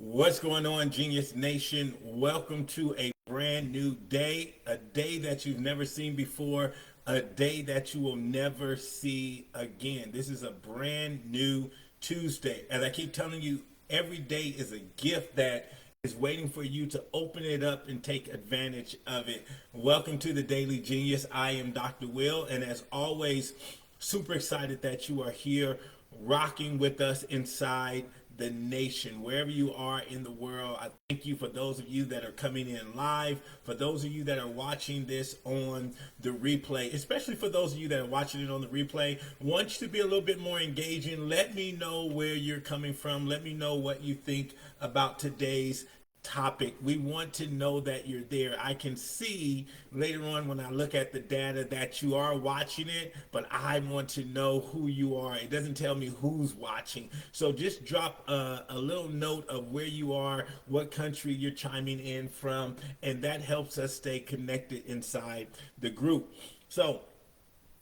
What's going on, Genius Nation? Welcome to a brand new day, a day that you've never seen before, a day that you will never see again. This is a brand new Tuesday. As I keep telling you, every day is a gift that is waiting for you to open it up and take advantage of it. Welcome to the Daily Genius. I am Dr. Will, and as always, super excited that you are here rocking with us inside the nation, wherever you are in the world. I thank you for those of you that are coming in live, for those of you that are watching this on the replay, especially for those of you that are watching it on the replay. I want you to be a little bit more engaging. Let me know where you're coming from. Let me know what you think about today's topic. We want to know that you're there. I can see later on when I look at the data that you are watching it, but I want to know who you are. It doesn't tell me who's watching. So just drop a little note of where you are, what country you're chiming in from, and that helps us stay connected inside the group. So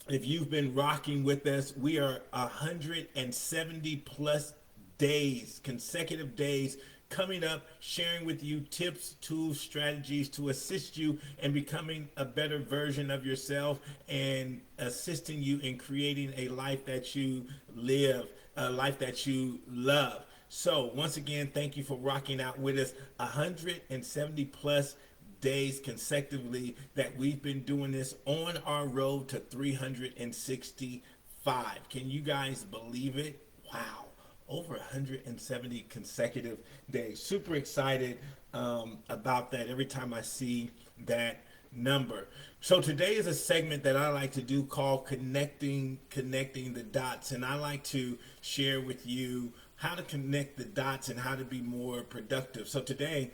if you've been rocking with us, we are 170 plus days, consecutive days coming up, sharing with you tips, tools, strategies to assist you in becoming a better version of yourself and assisting you in creating a life that you live, a life that you love. So once again, thank you for rocking out with us. 170 plus days consecutively that we've been doing this on our road to 365. Can you guys believe it? Wow. Over 170 consecutive days. Super excited about that every time I see that number. So today is a segment that I like to do called connecting the dots, and I like to share with you how to connect the dots and how to be more productive. So today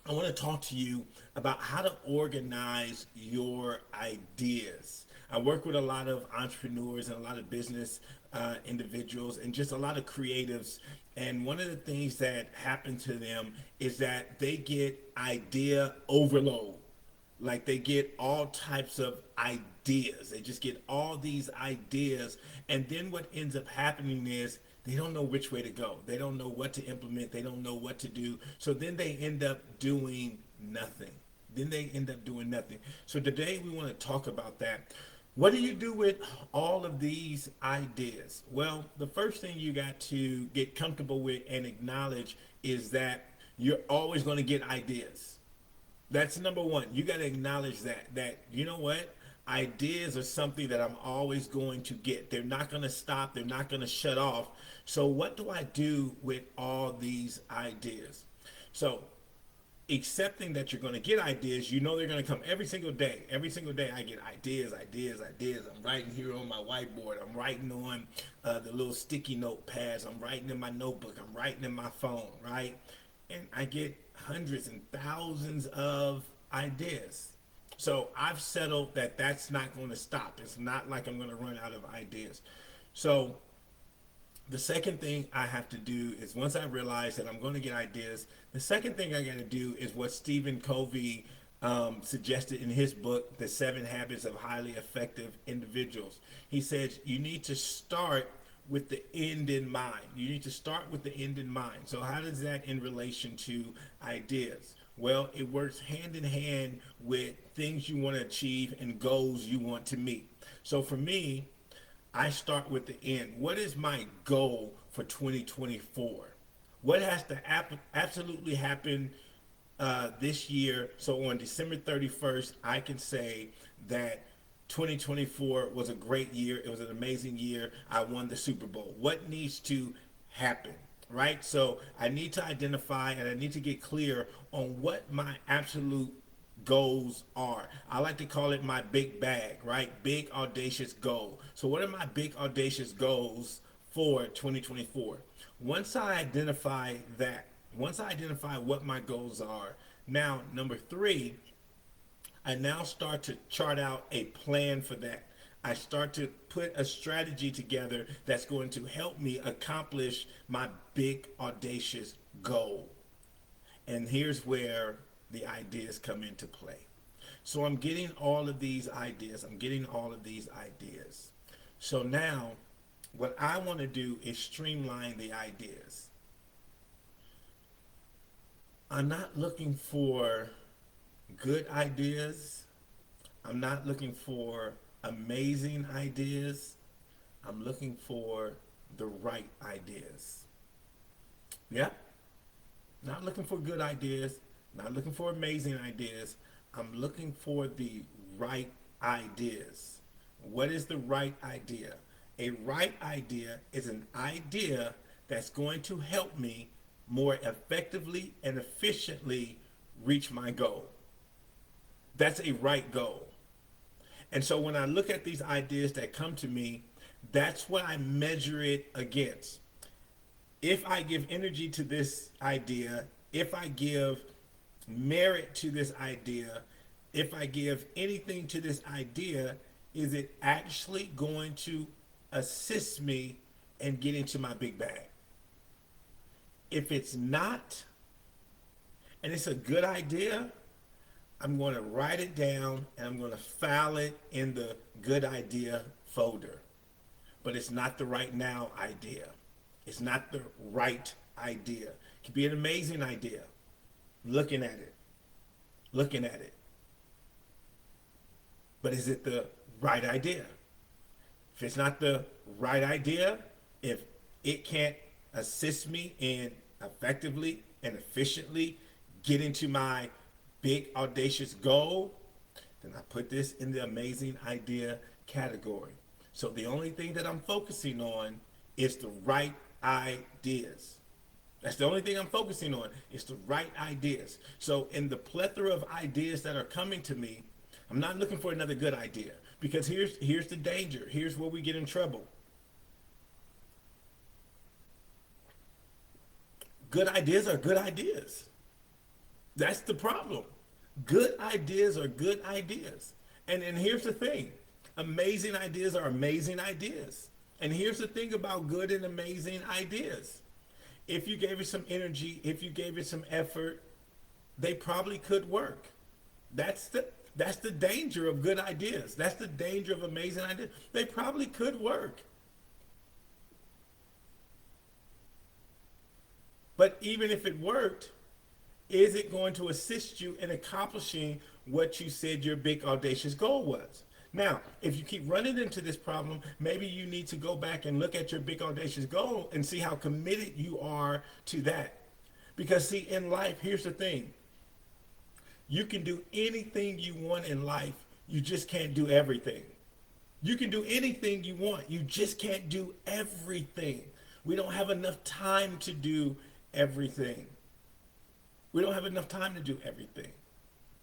I want to talk to you about how to organize your ideas. I work with a lot of entrepreneurs and a lot of business individuals and just a lot of creatives. And one of the things that happen to them is that they get idea overload. Like they get all types of ideas. They just get all these ideas. And then what ends up happening is they don't know which way to go. They don't know what to implement. They don't know what to do. So then they end up doing nothing. So today we want to talk about that. What do you do with all of these ideas? Well, the first thing you got to get comfortable with and acknowledge is that you're always going to get ideas. That's number one. You got to acknowledge that you know what? Ideas are something that I'm always going to get. They're not going to stop. They're not going to shut off. So what do I do with all these ideas? So accepting that you're going to get ideas, you know they're going to come every single day. Every single day I get ideas. I'm writing here on my whiteboard. I'm writing on the little sticky note pads. I'm writing in my notebook. I'm writing in my phone, right? And I get hundreds and thousands of ideas. So I've settled that that's not going to stop. It's not like I'm going to run out of ideas. So the second thing I have to do is once I realize that I'm going to get ideas, the second thing I got to do is what Stephen Covey suggested in his book, The 7 Habits of Highly Effective Individuals. He says you need to start with the end in mind. You need to start with the end in mind. So how does that in relation to ideas? Well, it works hand in hand with things you want to achieve and goals you want to meet. So for me, I start with the end. What is my goal for 2024? What has to absolutely happen this year? So on December 31st, I can say that 2024 was a great year. It was an amazing year. I won the Super Bowl. What needs to happen? Right? So I need to identify and I need to get clear on what my absolute goals are. I like to call it my big bag, right? Big audacious goal. So what are my big audacious goals for 2024? Once I identify what my goals are, now number 3, I now start to chart out a plan for that. I start to put a strategy together that's going to help me accomplish my big audacious goal. And here's where the ideas come into play. So I'm getting all of these ideas. So now what I want to do is streamline the ideas. I'm not looking for good ideas. I'm not looking for amazing ideas. I'm looking for the right ideas. Yeah? Not looking for good ideas, not looking for amazing ideas. I'm looking for the right ideas. What is the right idea? A right idea is an idea that's going to help me more effectively and efficiently reach my goal. That's a right goal. And so when I look at these ideas that come to me, that's what I measure it against. If I give energy to this idea, if I give merit to this idea, if I give anything to this idea, is it actually going to assist me in getting to my big bag? If it's not, and it's a good idea, I'm going to write it down and I'm going to file it in the good idea folder. But it's not the right now idea. It's not the right idea. It could be an amazing idea. Looking at it. Looking at it. But is it the right idea? If it's not the right idea, if it can't assist me in effectively and efficiently getting to my big audacious goal, then I put this in the amazing idea category. So the only thing that I'm focusing on is the right ideas. That's the only thing I'm focusing on. It's the right ideas. So in the plethora of ideas that are coming to me, I'm not looking for another good idea, because here's the danger. Here's where we get in trouble. Good ideas are good ideas. That's the problem. Good ideas are good ideas. And here's the thing. Amazing ideas are amazing ideas. And here's the thing about good and amazing ideas. If you gave it some energy, if you gave it some effort, they probably could work. That's the danger of good ideas. That's the danger of amazing ideas. They probably could work. But even if it worked, is it going to assist you in accomplishing what you said your big audacious goal was? Now, if you keep running into this problem, maybe you need to go back and look at your big audacious goal and see how committed you are to that. Because see, in life, here's the thing. You can do anything you want in life. You just can't do everything. You can do anything you want. You just can't do everything. We don't have enough time to do everything. We don't have enough time to do everything,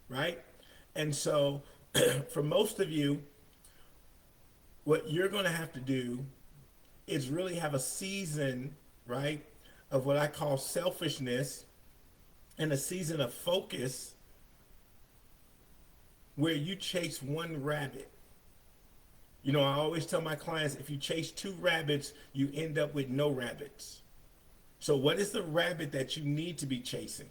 right? And so for most of you, what you're going to have to do is really have a season, right, of what I call selfishness and a season of focus where you chase one rabbit. You know, I always tell my clients, if you chase two rabbits, you end up with no rabbits. So what is the rabbit that you need to be chasing?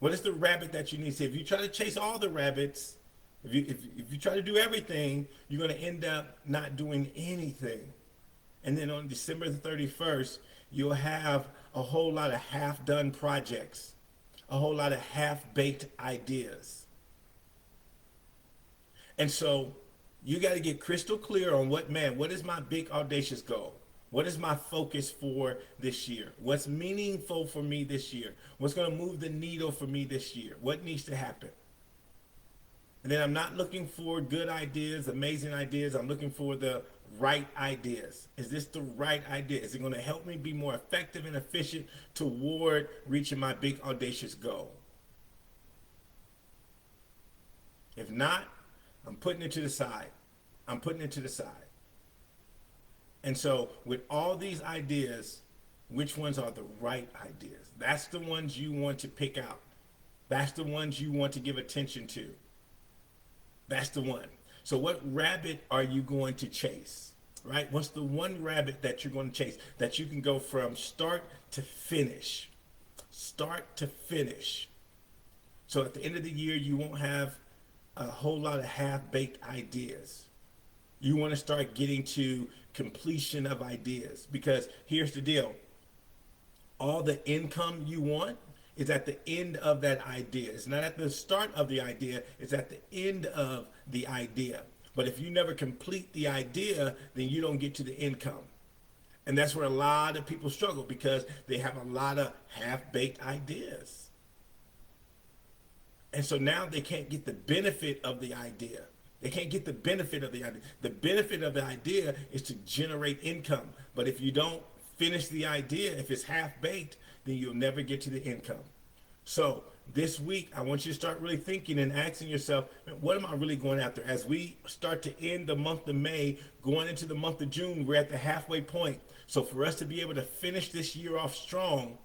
What is the rabbit that you need? So if you try to chase all the rabbits, if you try to do everything, you're going to end up not doing anything. And then on December the 31st, you'll have a whole lot of half-done projects, a whole lot of half-baked ideas. And so you got to get crystal clear on what is my big audacious goal? What is my focus for this year? What's meaningful for me this year? What's going to move the needle for me this year? What needs to happen? And then I'm not looking for good ideas, amazing ideas. I'm looking for the right ideas. Is this the right idea? Is it going to help me be more effective and efficient toward reaching my big audacious goal? If not, I'm putting it to the side. I'm putting it to the side. And so with all these ideas, which ones are the right ideas? That's the ones you want to pick out. That's the ones you want to give attention to. That's the one. So what rabbit are you going to chase, right? What's the one rabbit that you're going to chase that you can go from start to finish? Start to finish. So at the end of the year, you won't have a whole lot of half-baked ideas. You want to start getting to completion of ideas, because here's the deal. All the income you want is at the end of that idea. It's not at the start of the idea, it's at the end of the idea. But if you never complete the idea, then you don't get to the income. And that's where a lot of people struggle, because they have a lot of half-baked ideas. And so now they can't get the benefit of the idea. They can't get the benefit of the idea. The benefit of the idea is to generate income. But if you don't finish the idea, if it's half-baked, then you'll never get to the income. So this week, I want you to start really thinking and asking yourself, what am I really going after? As we start to end the month of May, going into the month of June, we're at the halfway point. So for us to be able to finish this year off strong,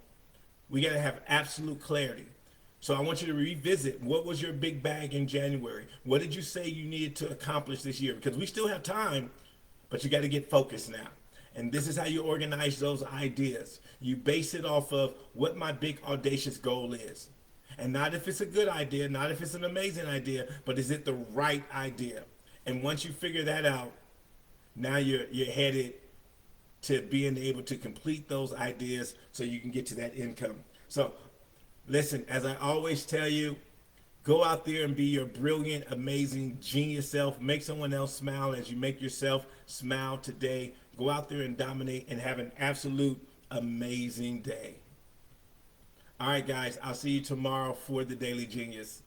we got to have absolute clarity. So I want you to revisit, what was your big bag in January? What did you say you needed to accomplish this year? Because we still have time, but you got to get focused now. And this is how you organize those ideas. You base it off of what my big audacious goal is. And not if it's a good idea, not if it's an amazing idea, but is it the right idea? And once you figure that out, now you're headed to being able to complete those ideas so you can get to that income. So listen, as I always tell you, go out there and be your brilliant, amazing, genius self. Make someone else smile as you make yourself smile today. Go out there and dominate and have an absolute amazing day. All right, guys, I'll see you tomorrow for the Daily Genius.